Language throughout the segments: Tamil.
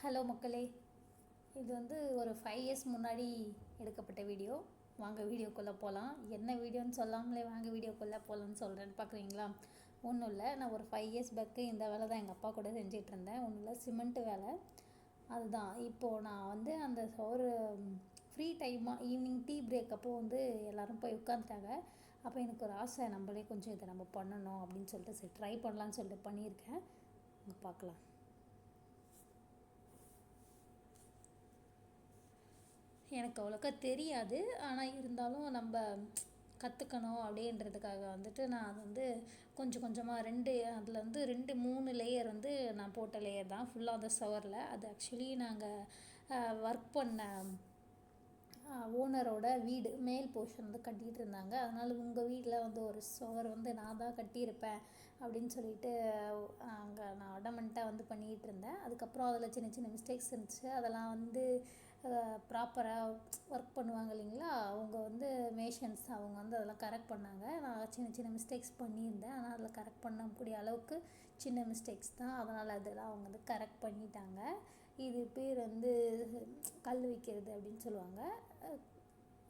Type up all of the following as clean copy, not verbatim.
ஹலோ மக்களே, இது ஒரு 5 இயர்ஸ் முன்னாடி எடுக்கப்பட்ட வீடியோ. வாங்க வீடியோக்குள்ளே போகலாம். என்ன வீடியோன்னு சொல்லாமலே வாங்க வீடியோக்குள்ளே போகலான்னு சொல்கிறேன்னு பார்க்குறீங்களா? ஒன்றும் இல்லை, நான் ஒரு 5 இயர்ஸ் பேக்கு இந்த வேலை தான் எங்கள் அப்பா கூட செஞ்சிட்ருந்தேன். ஒன்றும் இல்லை, சிமெண்ட்டு வேலை. அதுதான் இப்போது நான் அந்த ஒரு ஃப்ரீ டைமாக ஈவினிங் டீ பிரேக் அப்போது எல்லோரும் போய் உட்காந்துட்டாங்க. அப்போ எனக்கு ஒரு ஆசை, நம்மளே கொஞ்சம் இதை நம்ம பண்ணணும் அப்படின்னு சொல்லிட்டு சரி ட்ரை பண்ணலான்னு சொல்லிட்டு பண்ணியிருக்கேன். பார்க்கலாம். எனக்கு அவ்வளோக்கா தெரியாது, ஆனால் இருந்தாலும் நம்ம கற்றுக்கணும் அப்படின்றதுக்காக நான் கொஞ்சம் கொஞ்சமாக அதில் 2 3 லேயர் நான் போட்ட லேயர் தான் ஃபுல்லாக அந்த சவரில். அது ஆக்சுவலி நாங்கள் ஒர்க் பண்ண ஓனரோட வீடு மேல் போர்ஷன் கட்டிகிட்டு இருந்தாங்க. அதனால் உங்கள் வீட்டில் ஒரு சுவர் நான் தான் கட்டியிருப்பேன் அப்படின்னு சொல்லிட்டு அங்கே நான் அடமெண்ட்டாக பண்ணிகிட்டு இருந்தேன். அதுக்கப்புறம் அதில் சின்ன சின்ன மிஸ்டேக்ஸ் இருந்துச்சு. அதெல்லாம் ப்ராப்பராக ஒர்க் பண்ணுவாங்க இல்லைங்களா, அவங்க மேஷன்ஸ் அவங்க அதெல்லாம் கரெக்ட் பண்ணாங்க. நான் சின்ன சின்ன மிஸ்டேக்ஸ் பண்ணியிருந்தேன், ஆனால் அதில் கரெக்ட் பண்ணக்கூடிய அளவுக்கு சின்ன மிஸ்டேக்ஸ் தான். அதனால் அதெல்லாம் அவங்க கரெக்ட் பண்ணிட்டாங்க. இது பேர் கல் வைக்கிறது அப்படின்னு சொல்லுவாங்க,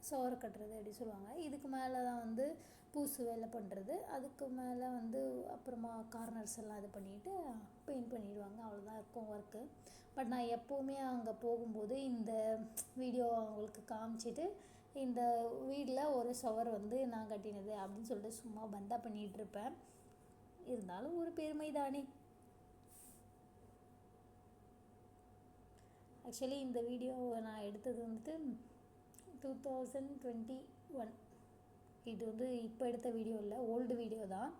சோறு கட்டுறது அப்படி சொல்லுவாங்க. இதுக்கு மேலே தான் பூசு வேலை பண்ணுறது. அதுக்கு மேலே அப்புறமா கார்னர்ஸ் எல்லாம் இது பண்ணிவிட்டு பெயிண்ட் பண்ணிவிடுவாங்க. அவ்வளோதான் இருக்கும் ஒர்க்கு. பட் நான் எப்போவுமே அங்கே போகும்போது இந்த வீடியோ அவங்களுக்கு காமிச்சிட்டு இந்த வீட்டில் ஒரு சுவர் நான் கட்டினது அப்படின்னு சொல்லிட்டு சும்மா பந்தா பண்ணிகிட்ருப்பேன். இருந்தாலும் ஒரு பெருமை தானே. ஆக்சுவலி இந்த வீடியோவை நான் எடுத்தது 2021. இது இப்போ எடுத்த வீடியோ இல்லை, ஓல்டு வீடியோ தான்.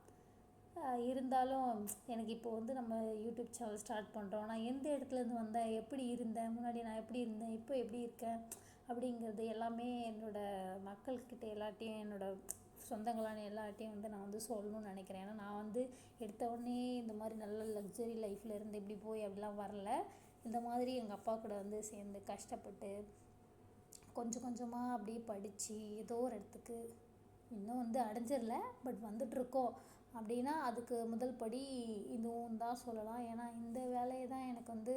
இருந்தாலும் எனக்கு இப்போ நம்ம யூடியூப் சேனல் ஸ்டார்ட் பண்ணுறோம். நான் எந்த இடத்துலேருந்து வந்தேன், எப்படி இருந்தேன், முன்னாடி நான் எப்படி இருந்தேன், இப்போ எப்படி இருக்கேன் அப்படிங்கிறது எல்லாமே என்னோடய மக்கள்கிட்ட எல்லாட்டையும், என்னோடய சொந்தங்களான எல்லாட்டையும் நான் சொல்லணும்னு நினைக்கிறேன். ஏன்னா நான் எடுத்த உடனே இந்த மாதிரி நல்ல லக்ஸரி லைஃப்பில் இருந்து இப்படி போய் அப்படிலாம் வரல. இந்த மாதிரி எங்கள் அப்பா கூட சேர்ந்து கஷ்டப்பட்டு கொஞ்சம் கொஞ்சமாக அப்படியே படித்து ஏதோ ஒரு இடத்துக்கு இன்னும் அடைஞ்சிடல, பட் வந்துட்ருக்கோம் அப்படின்னா அதுக்கு முதல் படி இதுவும் தான் சொல்லலாம். ஏன்னா இந்த வேலையை தான் எனக்கு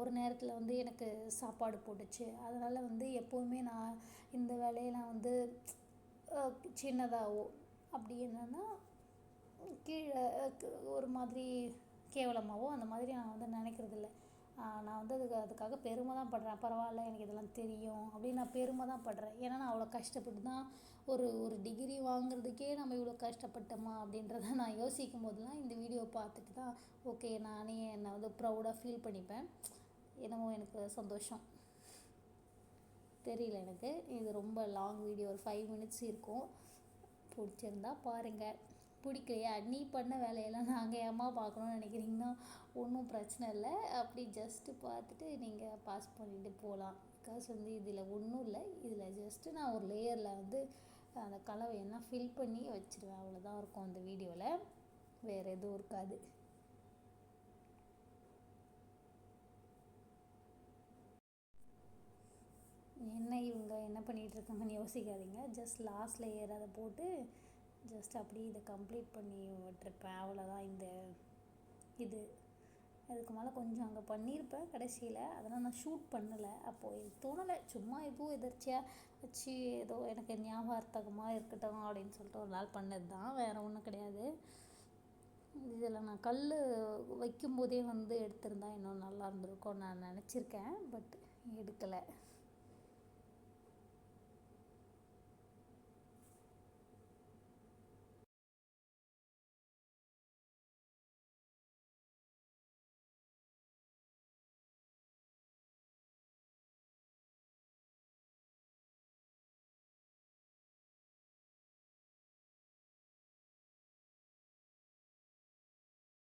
ஒரு நேரத்தில் எனக்கு சாப்பாடு போட்டுச்சு. அதனால் எப்போவுமே நான் இந்த வேலையை நான் சின்னதாகவோ அப்படி என்னென்னா கீழே ஒரு மாதிரி கேவலமாகவோ அந்த மாதிரி நான் நினைக்கிறதில்ல. நான் அதுக்காக பெருமை தான் படுறேன். பரவாயில்ல, எனக்கு இதெல்லாம் தெரியும் அப்படின்னு நான் பெருமை தான் படுறேன். ஏன்னா நான் அவ்வளோ கஷ்டப்பட்டு தான் ஒரு டிகிரி வாங்குறதுக்கே நம்ம இவ்வளோ கஷ்டப்பட்டோமா அப்படின்றத நான் யோசிக்கும் போதெல்லாம் இந்த வீடியோ பார்த்துட்டு தான் ஓகே, நானே என்னை ப்ரௌடாக ஃபீல் பண்ணிப்பேன். என்னமோ எனக்கு சந்தோஷம். தெரியல, எனக்கு இது ரொம்ப லாங் வீடியோ, ஒரு 5 மினிட்ஸ் இருக்கும். பிடிச்சிருந்தா பாருங்கள், பிடிக்கலையா நீ பண்ண வேலையெல்லாம் நாங்கள் ஏமா பார்க்கணுன்னு நினைக்கிறீங்கன்னா ஒன்றும் பிரச்சனை இல்லை. அப்படி ஜஸ்ட்டு பார்த்துட்டு நீங்கள் பாஸ் பண்ணிவிட்டு போகலாம். பிகாஸ் இதில் ஒன்றும் இல்லை, இதில் ஜஸ்ட்டு நான் ஒரு லேயரில் அந்த கலவையெல்லாம் ஃபில் பண்ணி வச்சுருவேன். அவ்வளோதான் இருக்கும் அந்த வீடியோவில், வேறு எதுவும் இருக்காது. இவங்க என்ன பண்ணிகிட்ருக்காங்கன்னு யோசிக்காதீங்க. ஜஸ்ட் லாஸ்ட் லேயர் அதை போட்டு ஜஸ்ட் அப்படியே இதை கம்ப்ளீட் பண்ணி விட்டுருப்பேன். அவ்வளோதான் இது அதுக்கு மேலே கொஞ்சம் அங்கே பண்ணியிருப்பேன் கடைசியில். அதெல்லாம் நான் ஷூட் பண்ணலை, அப்போது எனக்கு தோணலை. சும்மா எதுவும் எதிர்ச்சியாக வச்சு ஏதோ எனக்கு ஞாபகார்த்தகமாக இருக்கட்டும் அப்படின்னு சொல்லிட்டு ஒரு நாள் பண்ணது தான், வேறு ஒன்றும் கிடையாது. இதில் நான் கல் வைக்கும்போதே எடுத்திருந்தா இன்னும் நல்லா இருந்திருக்கும் நான் நினச்சிருக்கேன், பட் எடுக்கலை.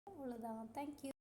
அவ்வளோதான், தேங்க்யூ.